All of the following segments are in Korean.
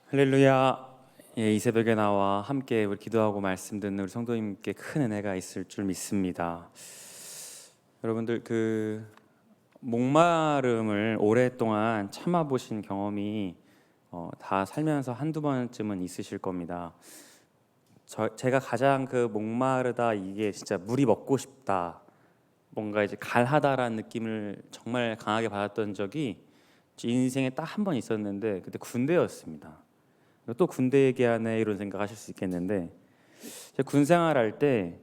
할렐루야. 이 새벽에 나와 함께 우리 기도하고 말씀 듣는 우리 성도님께 큰 은혜가 있을 줄 믿습니다. 여러분들 목마름을 오랫동안 참아보신 경험이 다 살면서 한두 번쯤은 있으실 겁니다. 제가 가장 목마르다, 이게 진짜 물이 먹고 싶다, 뭔가 이제 갈하다라는 느낌을 정말 강하게 받았던 적이 제 인생에 딱 한 번 있었는데, 그때 군대였습니다. 또 군대 얘기하네 이런 생각하실 수 있겠는데, 제가 군 생활할 때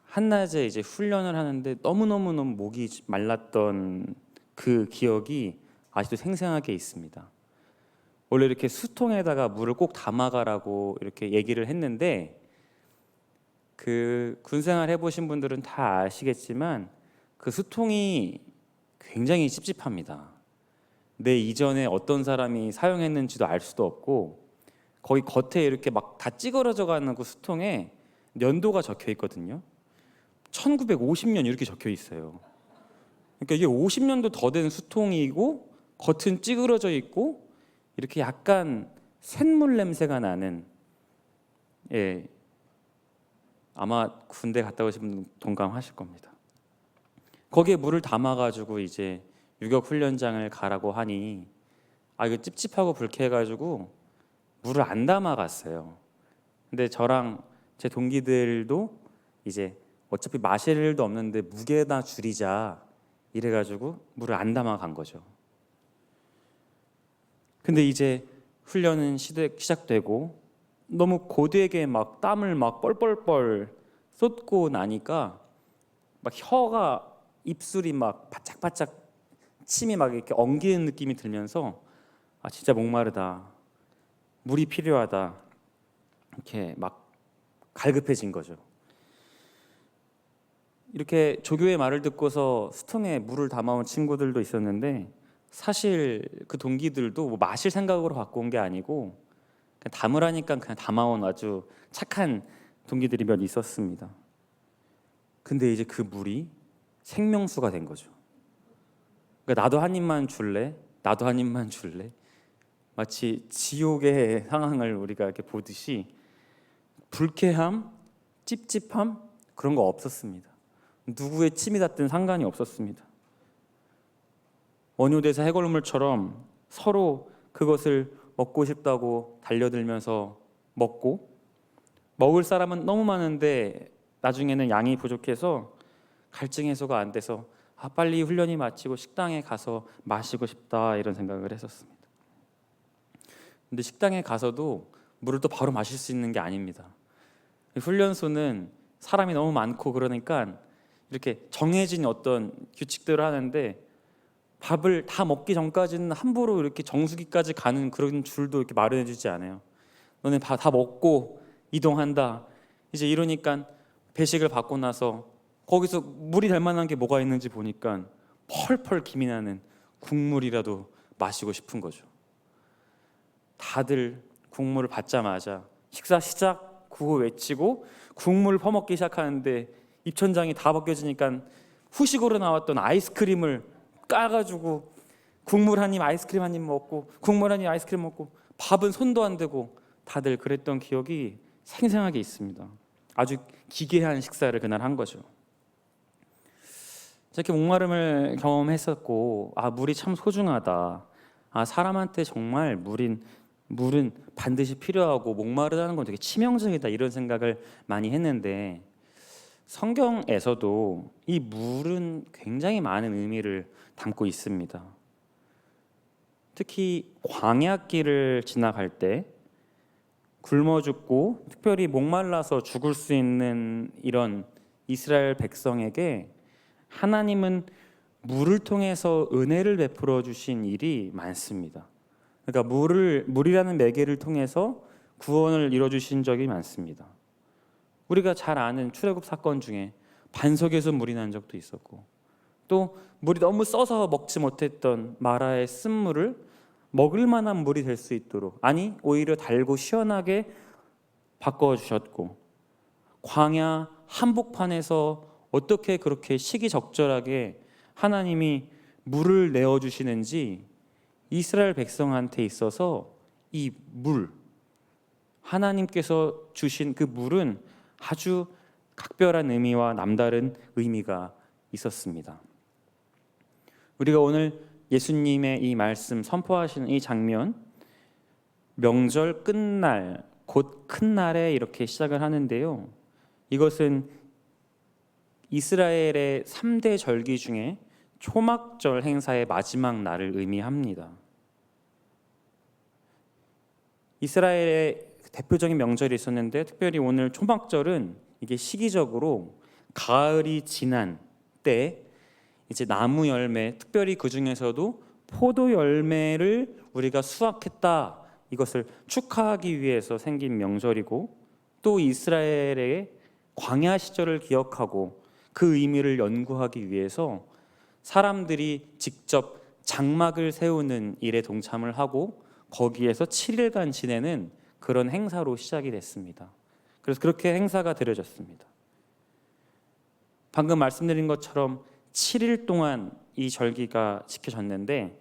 한낮에 이제 훈련을 하는데 너무너무 목이 말랐던 그 기억이 아직도 생생하게 있습니다. 원래 이렇게 수통에다가 물을 꼭 담아가라고 이렇게 얘기를 했는데, 그 군 생활 해보신 분들은 다 아시겠지만 그 수통이 굉장히 찝찝합니다. 내 이전에 어떤 사람이 사용했는지도 알 수도 없고, 거기 겉에 이렇게 막 다 찌그러져 가는 그 수통에 연도가 적혀 있거든요. 1950년 이렇게 적혀 있어요. 그러니까 이게 50년도 더 된 수통이고 겉은 찌그러져 있고 이렇게 약간 쇳물 냄새가 나는, 아마 군대 갔다 오신 분 동감하실 겁니다. 거기에 물을 담아가지고 이제 유격 훈련장을 가라고 하니 이거 찝찝하고 불쾌해가지고 물을 안 담아갔어요. 근데 저랑 제 동기들도 이제 어차피 마실 일도 없는데 무게나 줄이자 이래가지고 물을 안 담아간 거죠. 근데 이제 훈련은 시작되고 너무 고되게 막 땀을 막 뻘뻘뻘 쏟고 나니까 막 혀가, 입술이 막 바짝바짝, 침이 막 이렇게 엉기는 느낌이 들면서 진짜 목마르다, 물이 필요하다, 이렇게 막 갈급해진 거죠. 이렇게 조교의 말을 듣고서 수통에 물을 담아온 친구들도 있었는데, 사실 그 동기들도 뭐 마실 생각으로 갖고 온 게 아니고 그냥 담으라니까 그냥 담아온 아주 착한 동기들이 몇 있었습니다. 근데 이제 그 물이 생명수가 된 거죠. 그러니까 나도 한 입만 줄래? 나도 한 입만 줄래? 마치 지옥의 상황을 우리가 이렇게 보듯이 불쾌함, 찝찝함 그런 거 없었습니다. 누구의 침이 닿든 상관이 없었습니다. 원효대사 해골물처럼 서로 그것을 먹고 싶다고 달려들면서 먹고, 먹을 사람은 너무 많은데 나중에는 양이 부족해서 갈증 해소가 안 돼서 빨리 훈련이 마치고 식당에 가서 마시고 싶다 이런 생각을 했었습니다. 근데 식당에 가서도 물을 또 바로 마실 수 있는 게 아닙니다. 훈련소는 사람이 너무 많고 그러니까 이렇게 정해진 어떤 규칙들을 하는데, 밥을 다 먹기 전까지는 함부로 이렇게 정수기까지 가는 그런 줄도 이렇게 마련해주지 않아요. 너네 다 먹고 이동한다 이제 이러니까, 배식을 받고 나서 거기서 물이 될 만한 게 뭐가 있는지 보니까 펄펄 김이 나는 국물이라도 마시고 싶은 거죠. 다들 국물을 받자마자 식사 시작 구호 외치고 국물을 퍼먹기 시작하는데, 입천장이 다 벗겨지니까 후식으로 나왔던 아이스크림을 까가지고 국물 한 입 아이스크림 한 입 먹고, 국물 한 입 아이스크림 먹고, 밥은 손도 안 대고 다들 그랬던 기억이 생생하게 있습니다. 아주 기괴한 식사를 그날 한 거죠. 이렇게 목마름을 경험했었고, 물이 참 소중하다, 사람한테 정말 물은 반드시 필요하고 목마르다는 건 되게 치명적이다 이런 생각을 많이 했는데, 성경에서도 이 물은 굉장히 많은 의미를 담고 있습니다. 특히 광야길을 지나갈 때 굶어 죽고 특별히 목말라서 죽을 수 있는 이런 이스라엘 백성에게 하나님은 물을 통해서 은혜를 베풀어 주신 일이 많습니다. 그러니까 물이라는 매개를 통해서 구원을 이뤄 주신 적이 많습니다. 우리가 잘 아는 출애굽 사건 중에 반석에서 물이 난 적도 있었고, 또 물이 너무 써서 먹지 못했던 마라의 쓴물을 먹을 만한 물이 될 수 있도록, 오히려 달고 시원하게 바꿔주셨고, 광야 한복판에서 어떻게 그렇게 시기적절하게 하나님이 물을 내어주시는지 이스라엘 백성한테 있어서 이 물, 하나님께서 주신 그 물은 아주 각별한 의미와 남다른 의미가 있었습니다. 우리가 오늘 예수님의 이 말씀 선포하시는 이 장면, 명절 끝날, 곧 큰 날에 이렇게 시작을 하는데요. 이것은 이스라엘의 3대 절기 중에 초막절 행사의 마지막 날을 의미합니다. 이스라엘의 대표적인 명절이 있었는데 특별히 오늘 초막절은 이게 시기적으로 가을이 지난 때 이제 나무 열매, 특별히 그 중에서도 포도 열매를 우리가 수확했다, 이것을 축하하기 위해서 생긴 명절이고, 또 이스라엘의 광야 시절을 기억하고 그 의미를 연구하기 위해서 사람들이 직접 장막을 세우는 일에 동참을 하고 거기에서 7일간 지내는 그런 행사로 시작이 됐습니다. 그래서 그렇게 행사가 드려졌습니다. 방금 말씀드린 것처럼 7일 동안 이 절기가 지켜졌는데,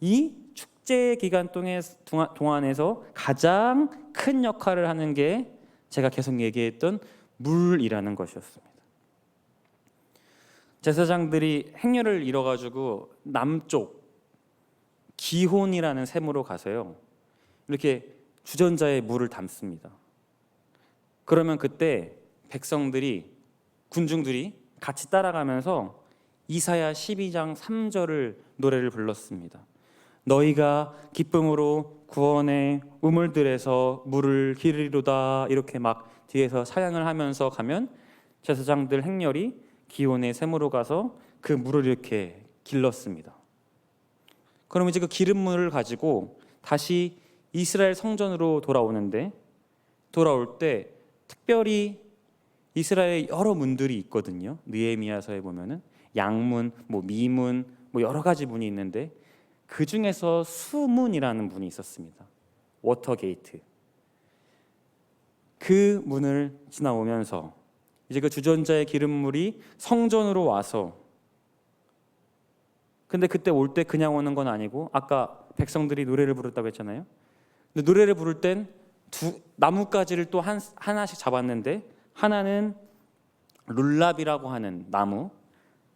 이 축제 기간 동안에서 가장 큰 역할을 하는 게 제가 계속 얘기했던 물이라는 것이었습니다. 제사장들이 행렬을 이뤄가지고 남쪽 기혼이라는 샘으로 가서요, 이렇게 주전자에 물을 담습니다. 그러면 그때 백성들이, 군중들이 같이 따라가면서 이사야 12장 3절을 노래를 불렀습니다. 너희가 기쁨으로 구원의 우물들에서 물을 기르리로다, 이렇게 막 뒤에서 사양을 하면서 가면 제사장들 행렬이 기온의 샘으로 가서 그 물을 이렇게 길렀습니다. 그럼 이제 그 기름물을 가지고 다시 이스라엘 성전으로 돌아오는데, 돌아올 때 특별히 이스라엘 여러 문들이 있거든요. 느헤미야서에 보면은 양문, 미문, 여러 가지 문이 있는데 그 중에서 수문이라는 문이 있었습니다. 워터게이트. 그 문을 지나오면서 이제 그 주전자의 기름물이 성전으로 와서, 근데 그때 올 때 그냥 오는 건 아니고, 아까 백성들이 노래를 부르다고 했잖아요. 근데 노래를 부를 땐 나뭇가지를 또 하나씩 잡았는데, 하나는 룰랍이라고 하는 나무,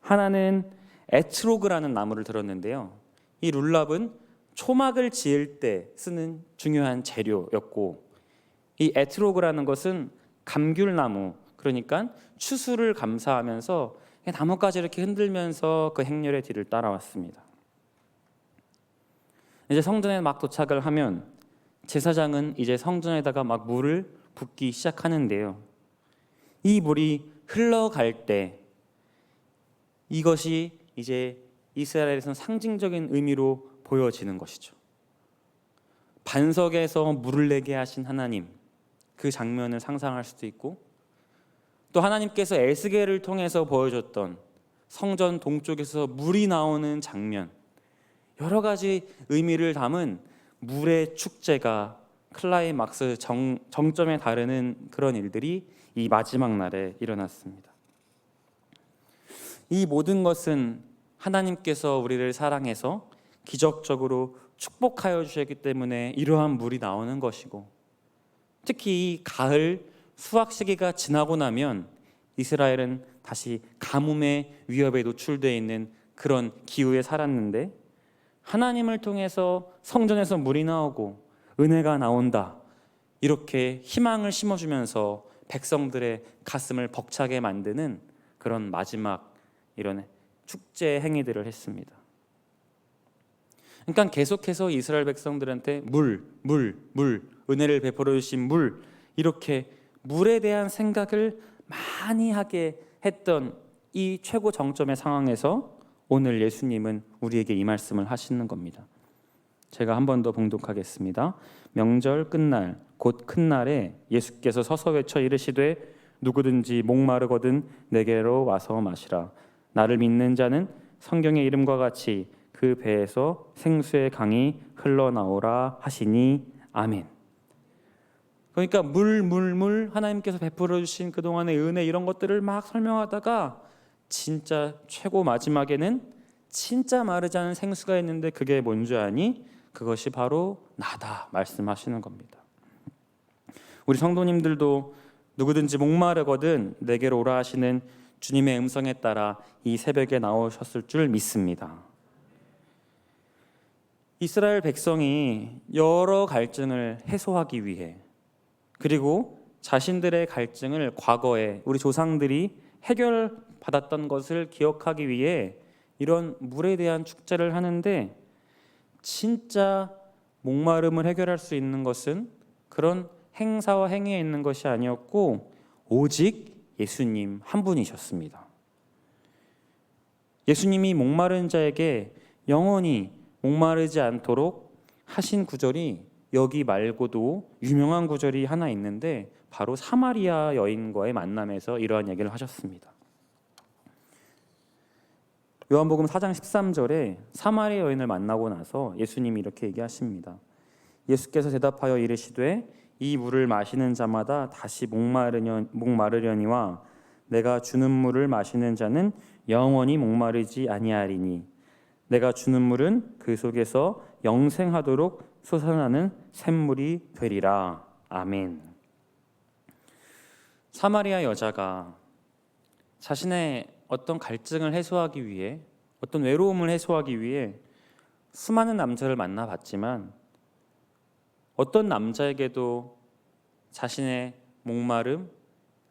하나는 에트로그라는 나무를 들었는데요. 이 룰랍은 초막을 지을 때 쓰는 중요한 재료였고, 이 에트로그라는 것은 감귤나무, 그러니까 추수를 감사하면서 나뭇가지 이렇게 흔들면서 그 행렬의 뒤를 따라왔습니다. 이제 성전에 막 도착을 하면 제사장은 이제 성전에다가 막 물을 붓기 시작하는데요. 이 물이 흘러갈 때 이것이 이제 이스라엘에서는 상징적인 의미로 보여지는 것이죠. 반석에서 물을 내게 하신 하나님, 그 장면을 상상할 수도 있고, 또 하나님께서 에스겔을 통해서 보여줬던 성전 동쪽에서 물이 나오는 장면, 여러 가지 의미를 담은 물의 축제가 클라이막스 정점에 다르는 그런 일들이 이 마지막 날에 일어났습니다. 이 모든 것은 하나님께서 우리를 사랑해서 기적적으로 축복하여 주셨기 때문에 이러한 물이 나오는 것이고, 특히 이 가을 수확 시기가 지나고 나면 이스라엘은 다시 가뭄의 위협에 노출되어 있는 그런 기후에 살았는데, 하나님을 통해서 성전에서 물이 나오고 은혜가 나온다, 이렇게 희망을 심어주면서 백성들의 가슴을 벅차게 만드는 그런 마지막 이런 축제 행위들을 했습니다. 그러니까 계속해서 이스라엘 백성들한테 물, 은혜를 베풀어 주신 물, 이렇게 물에 대한 생각을 많이 하게 했던 이 최고 정점의 상황에서 오늘 예수님은 우리에게 이 말씀을 하시는 겁니다. 제가 한 번 더 봉독하겠습니다. 명절 끝날 곧 큰 날에 예수께서 서서 외쳐 이르시되 누구든지 목마르거든 내게로 와서 마시라. 나를 믿는 자는 성경의 이름과 같이 그 배에서 생수의 강이 흘러나오라 하시니 아멘. 그러니까 물 하나님께서 베풀어 주신 그동안의 은혜, 이런 것들을 막 설명하다가 진짜 최고 마지막에는 진짜 마르지 않은 생수가 있는데 그게 뭔 줄 아니? 그것이 바로 나다 말씀하시는 겁니다. 우리 성도님들도 누구든지 목마르거든 내게로 오라 하시는 주님의 음성에 따라 이 새벽에 나오셨을 줄 믿습니다. 이스라엘 백성이 여러 갈증을 해소하기 위해, 그리고 자신들의 갈증을 과거에 우리 조상들이 해결받았던 것을 기억하기 위해 이런 물에 대한 축제를 하는데, 진짜 목마름을 해결할 수 있는 것은 그런 행사와 행위에 있는 것이 아니었고 오직 예수님 한 분이셨습니다. 예수님이 목마른 자에게 영원히 목마르지 않도록 하신 구절이 여기 말고도 유명한 구절이 하나 있는데, 바로 사마리아 여인과의 만남에서 이러한 얘기를 하셨습니다. 요한복음 4장 13절에 사마리아 여인을 만나고 나서 예수님이 이렇게 얘기하십니다. 예수께서 대답하여 이르시되 이 물을 마시는 자마다 다시 목마르려니와 내가 주는 물을 마시는 자는 영원히 목마르지 아니하리니 내가 주는 물은 그 속에서 영생하도록 솟아나는 샘물이 되리라. 아멘. 사마리아 여자가 자신의 어떤 갈증을 해소하기 위해, 어떤 외로움을 해소하기 위해 수많은 남자를 만나봤지만 어떤 남자에게도 자신의 목마름,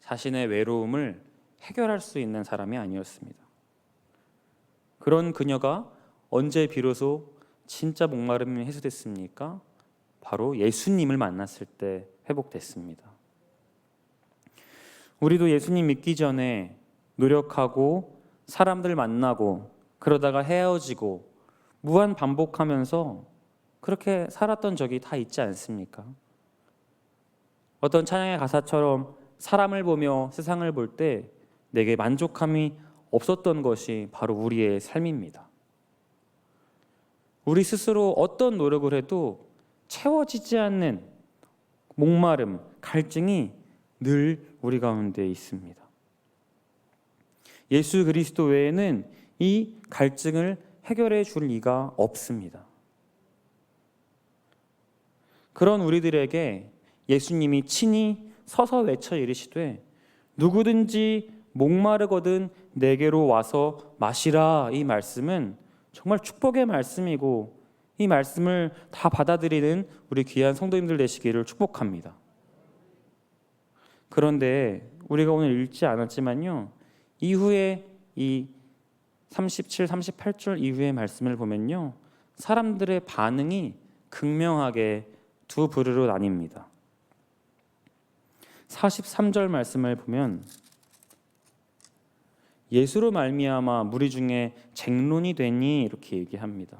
자신의 외로움을 해결할 수 있는 사람이 아니었습니다. 그런 그녀가 언제 비로소 진짜 목마름이 해소됐습니까? 바로 예수님을 만났을 때 회복됐습니다. 우리도 예수님 믿기 전에 노력하고 사람들 만나고 그러다가 헤어지고 무한 반복하면서 그렇게 살았던 적이 다 있지 않습니까? 어떤 찬양의 가사처럼 사람을 보며 세상을 볼 때 내게 만족함이 없었던 것이 바로 우리의 삶입니다. 우리 스스로 어떤 노력을 해도 채워지지 않는 목마름, 갈증이 늘 우리 가운데 있습니다. 예수 그리스도 외에는 이 갈증을 해결해 줄 리가 없습니다. 그런 우리들에게 예수님이 친히 서서 외쳐 이르시되 누구든지 목마르거든 내게로 와서 마시라. 이 말씀은 정말 축복의 말씀이고 이 말씀을 다 받아들이는 우리 귀한 성도님들 되시기를 축복합니다. 그런데 우리가 오늘 읽지 않았지만요, 이후에 이 37, 38절 이후의 말씀을 보면요, 사람들의 반응이 극명하게 두 부류로 나뉩니다. 43절 말씀을 보면 예수로 말미암아 무리 중에 쟁론이 되니 이렇게 얘기합니다.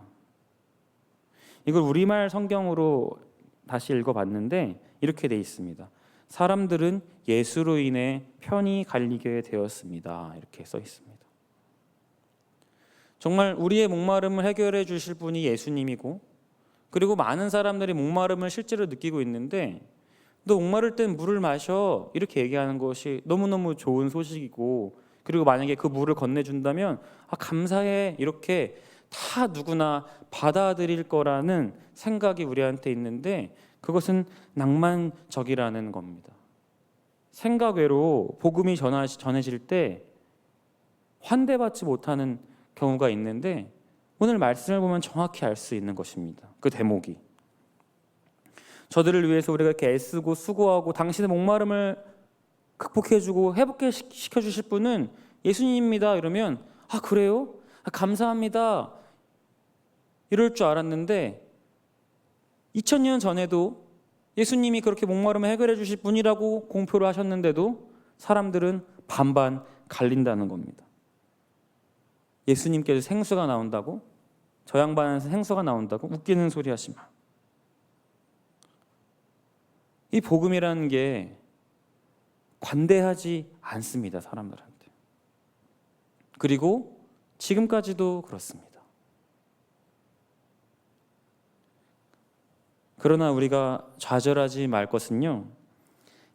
이걸 우리말 성경으로 다시 읽어봤는데 이렇게 돼 있습니다. 사람들은 예수로 인해 편이 갈리게 되었습니다. 이렇게 써 있습니다. 정말 우리의 목마름을 해결해 주실 분이 예수님이고, 그리고 많은 사람들이 목마름을 실제로 느끼고 있는데 너 목마를 땐 물을 마셔 이렇게 얘기하는 것이 너무너무 좋은 소식이고, 그리고 만약에 그 물을 건네준다면 감사해 이렇게 다 누구나 받아들일 거라는 생각이 우리한테 있는데 그것은 낭만적이라는 겁니다. 생각 외로 복음이 전해질 때 환대받지 못하는 경우가 있는데 오늘 말씀을 보면 정확히 알 수 있는 것입니다. 그 대목이 저들을 위해서 우리가 이렇게 애쓰고 수고하고 당신의 목마름을 극복해주고 회복시켜 주실 분은 예수님입니다. 이러면 그래요? 감사합니다. 이럴 줄 알았는데 2000년 전에도 예수님이 그렇게 목마름을 해결해 주실 분이라고 공표를 하셨는데도 사람들은 반반 갈린다는 겁니다. 예수님께서 생수가 나온다고? 저 양반에서 생수가 나온다고? 웃기는 소리 하지 마. 이 복음이라는 게 관대하지 않습니다, 사람들한테. 그리고 지금까지도 그렇습니다. 그러나 우리가 좌절하지 말 것은요,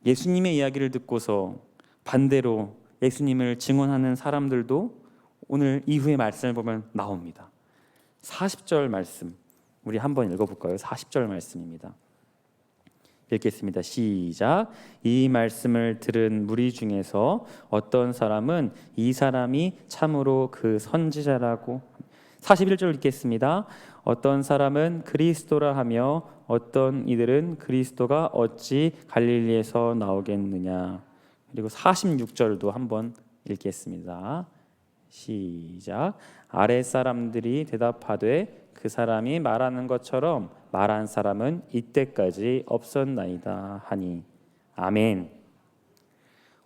예수님의 이야기를 듣고서 반대로 예수님을 증언하는 사람들도 오늘 이후의 말씀을 보면 나옵니다. 40절 말씀, 우리 한번 읽어볼까요? 40절 말씀입니다. 읽겠습니다. 시작. 이 말씀을 들은 무리 중에서 어떤 사람은 이 사람이 참으로 그 선지자라고 41절 읽겠습니다. 어떤 사람은 그리스도라 하며 어떤 이들은 그리스도가 어찌 갈릴리에서 나오겠느냐. 그리고 46절도 한번 읽겠습니다. 시작. 아랫사람들이 대답하되 그 사람이 말하는 것처럼 말한 사람은 이때까지 없었나이다 하니. 아멘.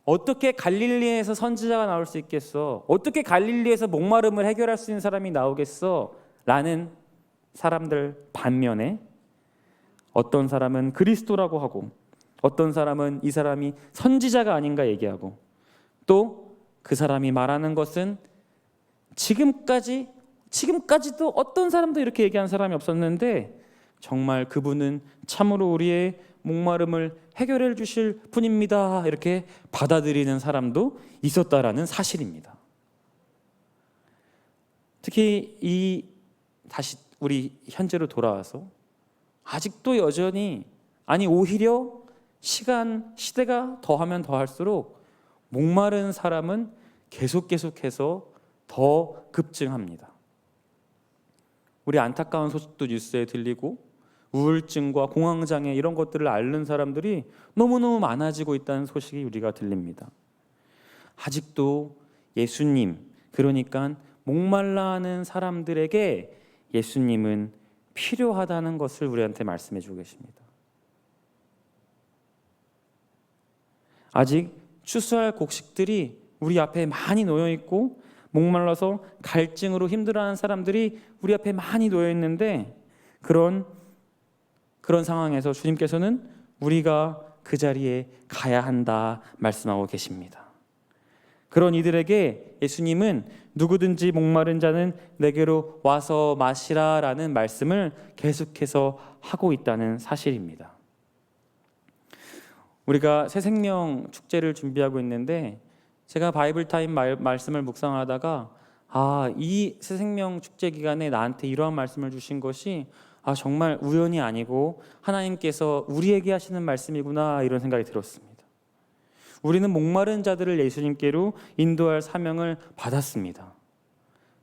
어떻게 갈릴리에서 선지자가 나올 수 있겠어? 어떻게 갈릴리에서 목마름을 해결할 수 있는 사람이 나오겠어? 라는 사람들 반면에 어떤 사람은 그리스도라고 하고 어떤 사람은 이 사람이 선지자가 아닌가 얘기하고 또 그 사람이 말하는 것은 지금까지도 어떤 사람도 이렇게 얘기한 사람이 없었는데 정말 그분은 참으로 우리의 목마름을 해결해 주실 분입니다. 이렇게 받아들이는 사람도 있었다라는 사실입니다. 특히 다시 우리 현재로 돌아와서 아직도 여전히 오히려 시대가 더하면 더할수록 목마른 사람은 계속해서 더 급증합니다. 우리 안타까운 소식도 뉴스에 들리고 우울증과 공황장애 이런 것들을 앓는 사람들이 너무너무 많아지고 있다는 소식이 우리가 들립니다. 아직도 예수님, 그러니까 목말라 하는 사람들에게 예수님은 필요하다는 것을 우리한테 말씀해 주고 계십니다. 아직 추수할 곡식들이 우리 앞에 많이 놓여 있고 목말라서 갈증으로 힘들어하는 사람들이 우리 앞에 많이 놓여 있는데 그런 상황에서 주님께서는 우리가 그 자리에 가야 한다 말씀하고 계십니다. 그런 이들에게 예수님은 누구든지 목마른 자는 내게로 와서 마시라라는 말씀을 계속해서 하고 있다는 사실입니다. 우리가 새생명 축제를 준비하고 있는데 제가 바이블타임 말씀을 묵상하다가 이 새생명 축제 기간에 나한테 이러한 말씀을 주신 것이 정말 우연이 아니고 하나님께서 우리에게 하시는 말씀이구나 이런 생각이 들었습니다. 우리는 목마른 자들을 예수님께로 인도할 사명을 받았습니다.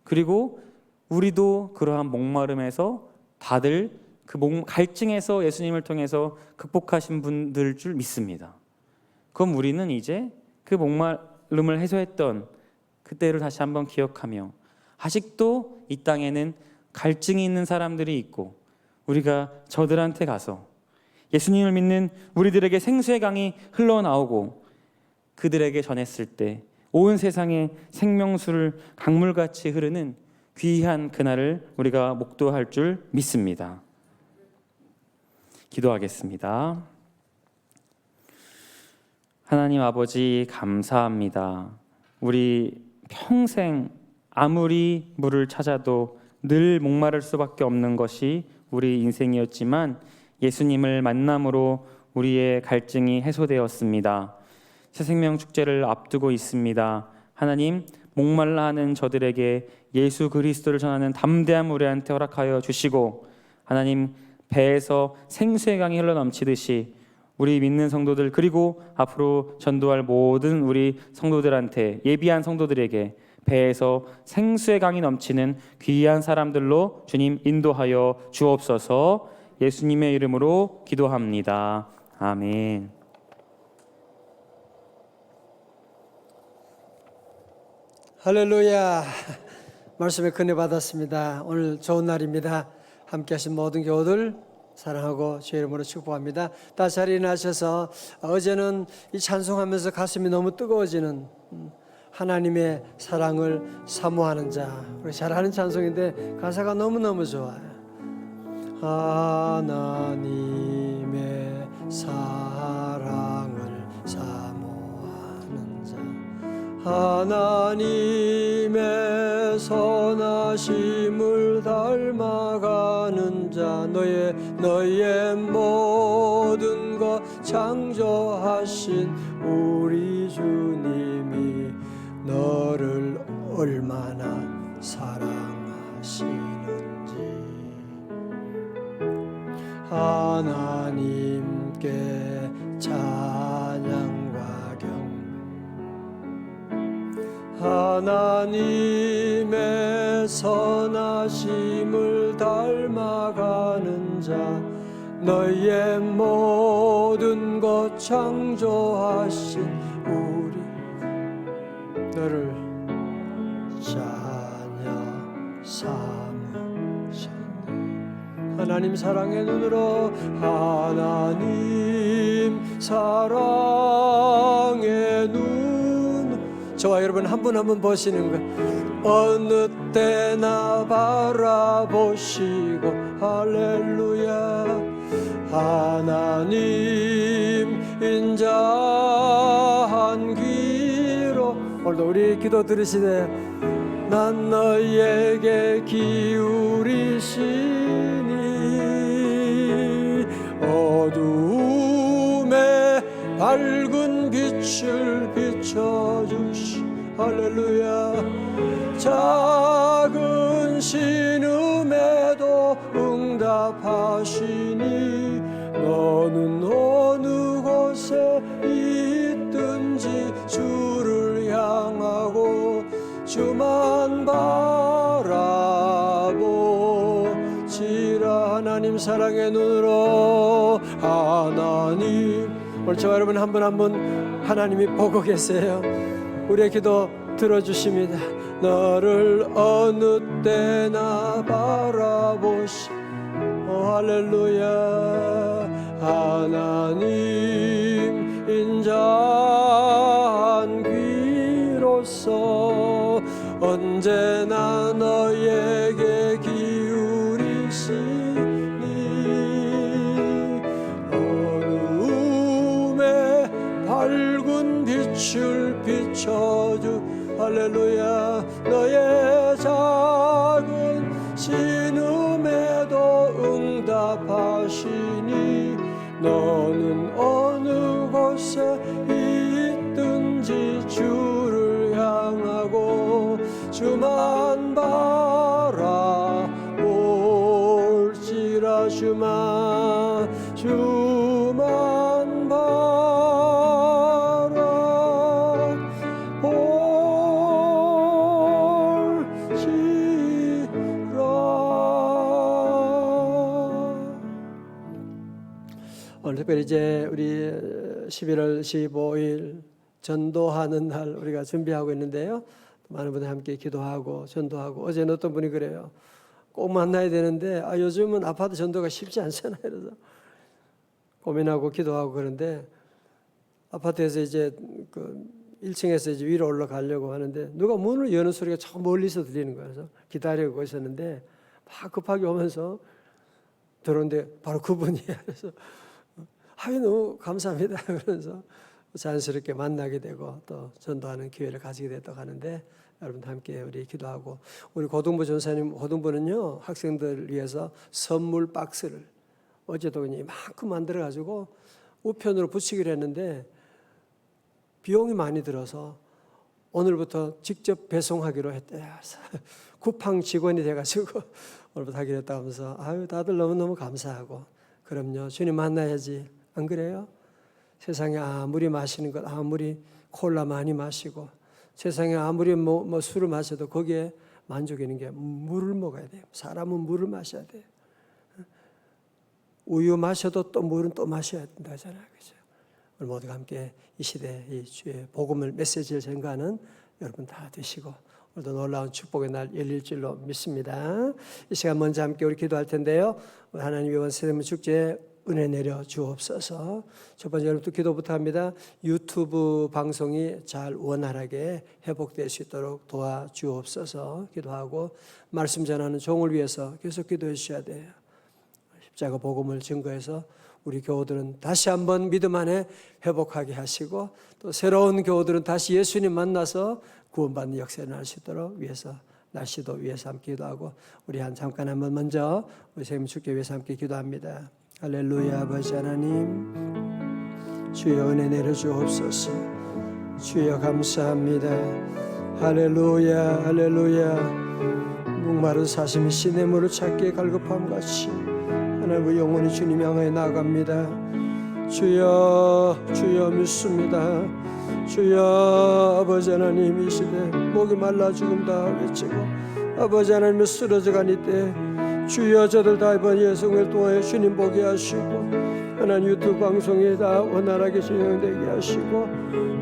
그리고 우리도 그러한 목마름에서 다들 그 갈증에서 예수님을 통해서 극복하신 분들 줄 믿습니다. 그럼 우리는 이제 그 목마름을 해소했던 그때를 다시 한번 기억하며 아직도 이 땅에는 갈증이 있는 사람들이 있고 우리가 저들한테 가서 예수님을 믿는 우리들에게 생수의 강이 흘러나오고 그들에게 전했을 때 온 세상에 생명수를 강물같이 흐르는 귀한 그날을 우리가 목도할 줄 믿습니다. 기도하겠습니다. 하나님 아버지 감사합니다. 우리 평생 아무리 물을 찾아도 늘 목마를 수밖에 없는 것이 우리 인생이었지만 예수님을 만남으로 우리의 갈증이 해소되었습니다. 새생명 축제를 앞두고 있습니다. 하나님, 목말라 하는 저들에게 예수 그리스도를 전하는 담대함 우리한테 허락하여 주시고 하나님, 배에서 생수의 강이 흘러넘치듯이 우리 믿는 성도들 그리고 앞으로 전도할 모든 우리 성도들한테 예비한 성도들에게 배에서 생수의 강이 넘치는 귀한 사람들로 주님 인도하여 주옵소서. 예수님의 이름으로 기도합니다. 아멘. 할렐루야. 말씀에 은혜 받았습니다. 오늘 좋은 날입니다. 함께 하신 모든 교우들 사랑하고 주의 이름으로 축복합니다. 다 자리에 나셔서 어제는 이 찬송하면서 가슴이 너무 뜨거워지는 하나님의 사랑을 사모하는 자, 우리 잘하는 찬송인데 가사가 너무너무 좋아요. 하나님의 사랑을 사모하는 자, 하나님의 선하심을 닮아가는 자, 너의 모든 것 창조하신 우리 주님이 너를 얼마나 사랑하시는지 하나님께 찬양과 경배 하나님의 선하심을 닮아가는 자 너희의 모든 것 창조하신 우리 너를 자녀 삼으셨네. 하나님 사랑의 눈으로 하나님 사랑의 눈 저와 여러분 한 분 한 분 보시는 것 어느 때나 바라보시고 할렐루야 하나님 인자한 귀로 오늘도 우리 기도 들으시되 난 너희에게 기울이시니 어두움에 밝은 빛을 비춰주시 할렐루야 작은 신음에도 응답하시니 너는 어느 곳에 있든지 주를 향하고 주만 바라보지라. 하나님 사랑의 눈으로 하나님 오늘 저와 여러분 한 분 한 분 하나님이 보고 계세요. 우리의 기도 들어주십니다. 너를 어느 때나 바라보시 할렐루야 하나님 인자한 귀로서 언제나 너에게 기울이시니 어두움에 밝은 빛을 비춰주 할렐루야 너의 작은 신음에도 응답하시니 너는 어느 곳에 있든지 주를 향하고 주만 바라볼지라 주만 오늘 특별히 이제 우리 11월 15일 전도하는 날 우리가 준비하고 있는데요. 많은 분들 함께 기도하고 전도하고 어제는 어떤 분이 그래요. 꼭 만나야 되는데 요즘은 아파트 전도가 쉽지 않잖아요. 그래서 고민하고 기도하고 그런데 아파트에서 이제 그 1층에서 이제 위로 올라가려고 하는데 누가 문을 여는 소리가 저 멀리서 들리는 거예요. 그래서 기다리고 있었는데 막 급하게 오면서 들어오는데 바로 그분이에요. 그래서 너무 감사합니다. 그러면서 자연스럽게 만나게 되고 또 전도하는 기회를 가지게 됐다고 하는데 여러분 함께 우리 기도하고 우리 고등부 전사님 고등부는요 학생들 위해서 선물 박스를 어제도 그냥 이만큼 만들어가지고 우편으로 붙이기로 했는데 비용이 많이 들어서 오늘부터 직접 배송하기로 했대요. 쿠팡 직원이 돼가지고 오늘부터 하기로 했다고 하면서 다들 너무너무 감사하고 그럼요 주님 만나야지 안 그래요? 세상에 아무리 마시는 것 아무리 콜라 많이 마시고 세상에 아무리 뭐 술을 마셔도 거기에 만족이는 게 물을 먹어야 돼요. 사람은 물을 마셔야 돼요. 우유 마셔도 또 물은 또 마셔야 된다잖아요. 그죠? 오늘 모두가 함께 이 시대 이 주의 복음을 메시지를 전가하는 여러분 다 되시고 오늘도 놀라운 축복의 날 열릴 줄로 믿습니다. 이 시간 먼저 함께 우리 기도할 텐데요. 하나님 이번 세대문 축제에 은혜 내려 주옵소서. 첫 번째 여러분도 기도부터 합니다. 유튜브 방송이 잘 원활하게 회복될 수 있도록 도와주옵소서 기도하고 말씀 전하는 종을 위해서 계속 기도해 주셔야 돼요. 십자가 복음을 증거해서 우리 교우들은 다시 한번 믿음 안에 회복하게 하시고 또 새로운 교우들은 다시 예수님 만나서 구원받는 역사를 날 수 있도록 위해서 날씨도 위해서 함께 기도하고 우리 잠깐 한번 먼저 우리 세임 축제 위해서 함께 기도합니다. 할렐루야. 아버지 하나님 주여 은혜 내려주옵소서. 주여 감사합니다. 할렐루야 할렐루야. 목마른 사슴이 시냇물을 찾기에 갈급함같이 하나님 우리 영혼이 주님 향하여 나아갑니다. 주여 주여 믿습니다. 주여 아버지 하나님 이 시대 목이 말라 죽음 다 외치고 아버지 하나님의 쓰러져간 이때 주여 저들 다 이번 예성을 통하여 주님 보게 하시고 하나님 유튜브 방송에 다 원활하게 진행되게 하시고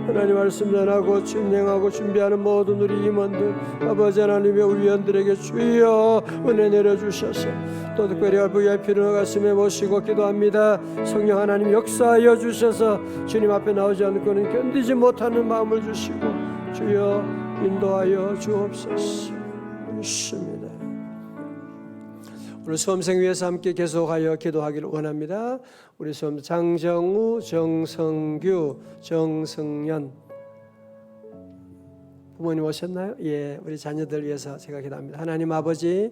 하나님 말씀 전하고 진행하고 준비하는 모든 우리 임원들 아버지 하나님의 우리 위원들에게 주여 은혜 내려주셔서 또 특별히 VIP를 가슴에 모시고 기도합니다. 성령 하나님 역사하여 주셔서 주님 앞에 나오지 않고는 견디지 못하는 마음을 주시고 주여 인도하여 주옵소서. 믿습니다. 오늘 수험생 위해서 함께 계속하여 기도하기를 원합니다. 우리 수험 장정우, 정성규, 정성연 부모님 오셨나요? 예, 우리 자녀들 위해서 제가 기도합니다. 하나님 아버지,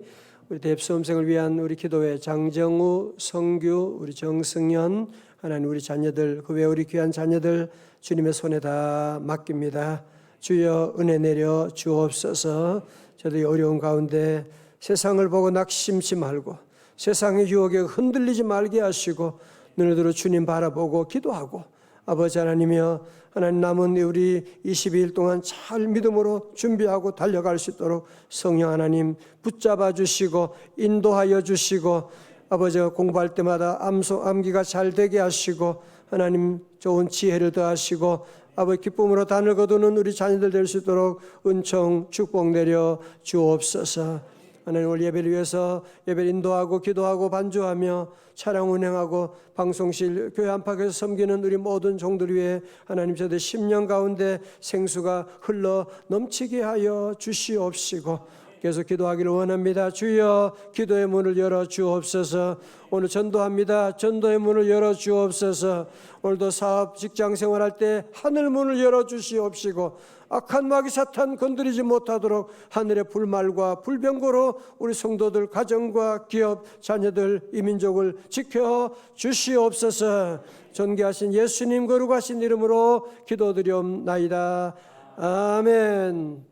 우리 대입수험생을 위한 우리 기도회 장정우, 성규, 우리 정성연 하나님 우리 자녀들 그 외 우리 귀한 자녀들 주님의 손에 다 맡깁니다. 주여 은혜 내려 주옵소서. 저들이 어려운 가운데 세상을 보고 낙심치 말고 세상의 유혹에 흔들리지 말게 하시고 눈을 들어 주님 바라보고 기도하고 아버지 하나님이여 하나님 남은 우리 22일 동안 잘 믿음으로 준비하고 달려갈 수 있도록 성령 하나님 붙잡아 주시고 인도하여 주시고 아버지가 공부할 때마다 암기가 잘 되게 하시고 하나님 좋은 지혜를 더하시고 아버지 기쁨으로 단을 거두는 우리 자녀들 될 수 있도록 은총 축복 내려 주옵소서. 하나님 오늘 예배를 위해서 예배를 인도하고 기도하고 반주하며 차량 운행하고 방송실 교회 안팎에서 섬기는 우리 모든 종들 위해 하나님 저들 10년 가운데 생수가 흘러 넘치게 하여 주시옵시고 계속 기도하기를 원합니다. 주여 기도의 문을 열어 주옵소서. 오늘 전도합니다. 전도의 문을 열어 주옵소서. 오늘도 사업 직장 생활할 때 하늘 문을 열어 주시옵시고 악한 마귀 사탄 건드리지 못하도록 하늘의 불말과 불병거로 우리 성도들 가정과 기업 자녀들 이 민족을 지켜 주시옵소서. 존귀하신 예수님 거룩하신 이름으로 기도드리옵나이다. 아멘.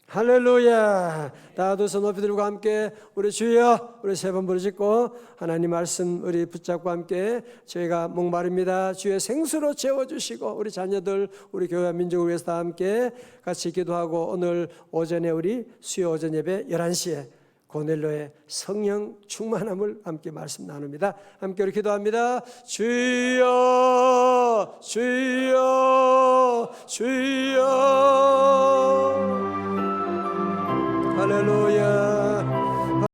할렐루야. 다 두 손 높이 들고 함께 우리 주여 우리 세 번 부르짖고 하나님 말씀 우리 붙잡고 함께 저희가 목마릅니다. 주의 생수로 채워주시고 우리 자녀들 우리 교회 민족을 위해서 다 함께 같이 기도하고 오늘 오전에 우리 수요 오전 예배 11시에 고넬로의 성령 충만함을 함께 말씀 나눕니다. 함께 우리 기도합니다. 주여 주여 주여 할렐루야.